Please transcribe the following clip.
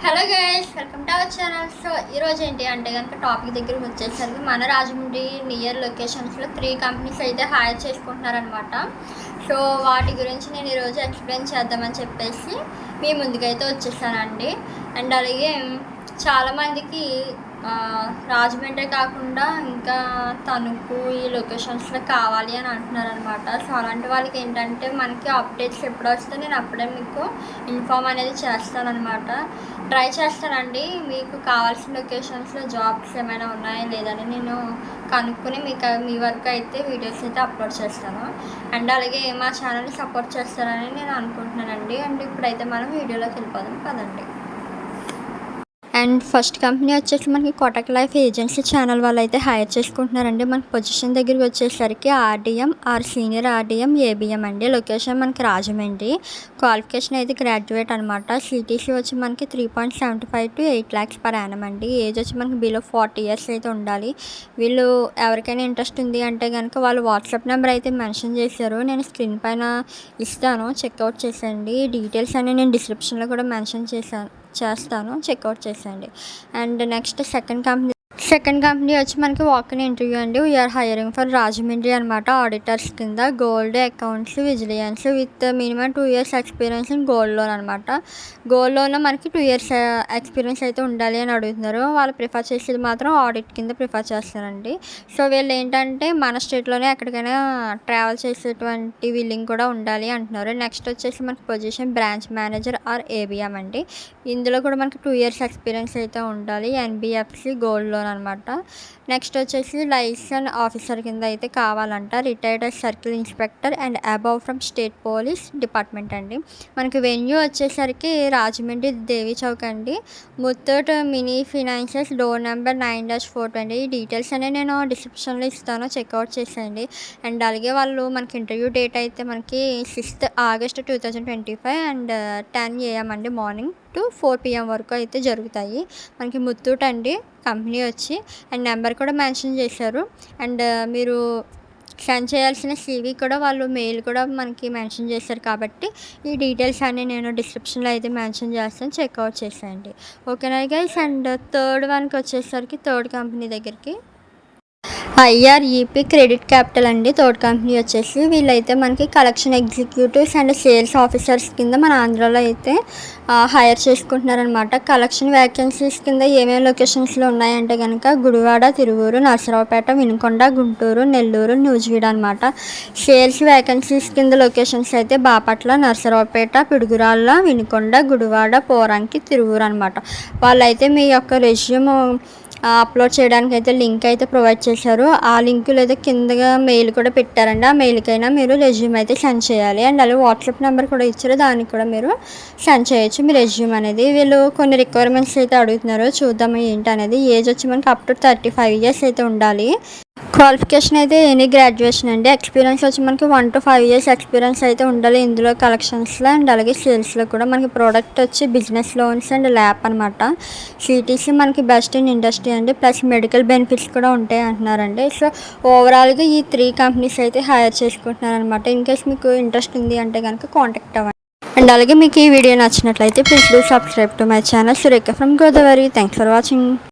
Hello guys, welcome to our channel. So ఈరోజు ఏంటి అంటే కనుక టాపిక్ దగ్గరికి వచ్చేసరికి మన రాజమండ్రి నియర్ లొకేషన్స్లో 3 కంపెనీస్ అయితే హైర్ చేసుకుంటున్నారనమాట. సో వాటి గురించి నేను ఈరోజు ఎక్స్ప్లెయిన్ చేద్దామని చెప్పేసి మీ ముందుకైతే వచ్చేసానండి. అండ్ అలాగే చాలామందికి రాజమండ్రి కాకుండా ఇంకా తణుకు ఈ లొకేషన్స్లో కావాలి అని అంటున్నారనమాట. సో అలాంటి వాళ్ళకి ఏంటంటే మనకి అప్డేట్స్ ఎప్పుడు వస్తే నేను అప్పుడే మీకు ఇన్ఫామ్ అనేది చేస్తానన్నమాట. ట్రై చేస్తానండి. మీకు కావాల్సిన లొకేషన్స్లో జాబ్స్ ఏమైనా ఉన్నాయా లేదని నేను కనుక్కొని మీ వరకు అయితే వీడియోస్ అయితే అప్లోడ్ చేస్తాను. అండ్ అలాగే మా ఛానల్ని సపోర్ట్ చేస్తారని నేను అనుకుంటున్నానండి. అండ్ ఇప్పుడైతే మనం వీడియోలోకి వెళ్ళిపోదాం కదండి. అండ్ ఫస్ట్ కంపెనీ వచ్చేసి మనకి కోటక్ లైఫ్ ఏజెన్సీ ఛానల్ వాళ్ళు అయితే హైర్ చేసుకుంటున్నారండి. మనకి పొజిషన్ దగ్గరికి వచ్చేసరికి ఆర్డిఎం ఆర్ సీనియర్ ఆర్డిఎం ఏబిఎం అండి. లొకేషన్ మనకి రాజమండ్రి. క్వాలిఫికేషన్ అయితే గ్రాడ్యుయేట్ అనమాట. సిటీసీ వచ్చి మనకి 3.75 to 8 lakhs per annum అండి. ఏజ్ వచ్చి మనకి బిలో 40 years అయితే ఉండాలి. వీళ్ళు ఎవరికైనా ఇంట్రెస్ట్ ఉంది అంటే కనుక వాళ్ళు వాట్సాప్ నెంబర్ అయితే మెన్షన్ చేశారు. నేను స్క్రీన్ పైన ఇస్తాను, చెక్అవుట్ చేసేయండి. డీటెయిల్స్ అన్నీ నేను డిస్క్రిప్షన్లో కూడా మెన్షన్ చేస్తాను, చెక్అవుట్ చేసేయండి. అండ్ నెక్స్ట్ సెకండ్ కంపెనీ వచ్చి మనకి వాక్-ఇన్ ఇంటర్వ్యూ అండి. వీఆర్ హైరింగ్ ఫర్ రాజమండ్రి అనమాట. ఆడిటర్స్ కింద gold accounts vigilance with minimum 2 years experience in gold loan అనమాట. గోల్డ్ లోన్లో మనకి 2 years ఎక్స్పీరియన్స్ అయితే ఉండాలి అని అడుగుతున్నారు. వాళ్ళు ప్రిఫర్ చేసేది మాత్రం ఆడిట్ కింద ప్రిఫర్ చేస్తారండి. సో వీళ్ళు ఏంటంటే మన స్టేట్లోనే ఎక్కడికైనా ట్రావెల్ చేసేటువంటి విల్లింగ్ కూడా ఉండాలి అంటున్నారు. నెక్స్ట్ వచ్చేసి మనకి position branch manager or ABM అండి. ఇందులో కూడా మనకి 2 years ఎక్స్పీరియన్స్ అయితే ఉండాలి. ఎన్బిఎఫ్సి గోల్డ్ లోన్ అనమాట. నెక్స్ట్ వచ్చేసి లైసెన్స్ ఆఫీసర్ కింద అయితే కావాలంట. Retired circle inspector and above from state police department అండి. మనకి వెన్యూ వచ్చేసరికి రాజమండ్రి దేవి చౌక్ అండి. Muthoot Mini Finances door number 9-420. ఈ డీటెయిల్స్ అనేవి నేను డిస్క్రిప్షన్లో ఇస్తాను, చెక్అవుట్ చేసేయండి. అండ్ అలాగే వాళ్ళు మనకి ఇంటర్వ్యూ డేట్ అయితే మనకి 6th August 2025 అండ్ 10 AM అండి. మార్నింగ్ to 4 PM వరకు అయితే జరుగుతాయి. మనకి ముత్తూట్ అండి కంపెనీ వచ్చి. అండ్ నెంబర్ కూడా మెన్షన్ చేశారు. అండ్ మీరు సెండ్ చేయాల్సిన CV కూడా వాళ్ళు మెయిల్ కూడా మనకి మెన్షన్ చేశారు. కాబట్టి ఈ డీటెయిల్స్ అన్నీ నేను డిస్క్రిప్షన్లో అయితే మెన్షన్ చేస్తాను, చెక్అవుట్ చేసేయండి. ఓకేనా గైస్. అండ్ థర్డ్ వన్కి వచ్చేసరికి థర్డ్ కంపెనీ దగ్గరికి IREP క్రెడిట్ క్యాపిటల్ అండి. థర్డ్ కంపెనీ వచ్చేసి వీళ్ళైతే మనకి collection executives and sales officers కింద మన ఆంధ్రాలో అయితే హైర్ చేసుకుంటున్నారనమాట. కలెక్షన్ వ్యాకెన్సీస్ కింద ఏమేమి లొకేషన్స్లో ఉన్నాయంటే కనుక గుడివాడ, తిరువూరు, నరసరావుపేట, వినుకొండ, గుంటూరు, నెల్లూరు, నూజివీడు అనమాట. సేల్స్ వ్యాకెన్సీస్ కింద లొకేషన్స్ అయితే బాపట్ల, నరసరావుపేట, పిడుగురాళ్ళ, వినుకొండ, గుడివాడ, పోరంకి, తిరువూరు అనమాట. వాళ్ళైతే మీ యొక్క రెజ్యూమ్ అప్లోడ్ చేయడానికి అయితే లింక్ అయితే ప్రొవైడ్ చేశారు. ఆ లింకులు అయితే కిందగా మెయిల్ కూడా పెట్టారండి. ఆ మెయిల్కైనా మీరు రెజ్యూమ్ అయితే సెండ్ చేయాలి. అండ్ అలాగే వాట్సాప్ నెంబర్ కూడా ఇచ్చారు, దానికి కూడా మీరు సెండ్ చేయొచ్చు మీ రెజ్యూమ్ అనేది. వీళ్ళు కొన్ని రిక్వైర్మెంట్స్ అయితే అడుగుతున్నారు, చూద్దాం ఏంటి అనేది. ఏజ్ వచ్చి మనకి అప్ టు 35 years అయితే ఉండాలి. క్వాలిఫికేషన్ అయితే ఎనీ గ్రాడ్యుయేషన్ అండి. ఎక్స్పీరియన్స్ వచ్చి మనకి 1 to 5 years ఎక్స్పీరియన్స్ అయితే ఉండాలి ఇందులో కలెక్షన్స్లో. అండ్ అలాగే సేల్స్లో కూడా మనకి ప్రోడక్ట్ వచ్చి బిజినెస్ లోన్స్ అండ్ ల్యాప్ అనమాట. సిటీసీ మనకి బెస్ట్ ఇన్ ఇండస్ట్రీ అండి. ప్లస్ మెడికల్ బెనిఫిట్స్ కూడా ఉంటాయి అంటున్నారండి. సో ఓవరాల్గా ఈ 3 కంపెనీస్ అయితే హైర్ చేసుకుంటున్నారనమాట. ఇన్ కేస్ మీకు ఇంట్రెస్ట్ ఉంది అంటే కనుక కాంటాక్ట్ అవ్వండి. అండ్ అలాగే మీకు ఈ వీడియో నచ్చినట్లయితే please do subscribe to my channel Surekha from Godavari. Thanks for watching.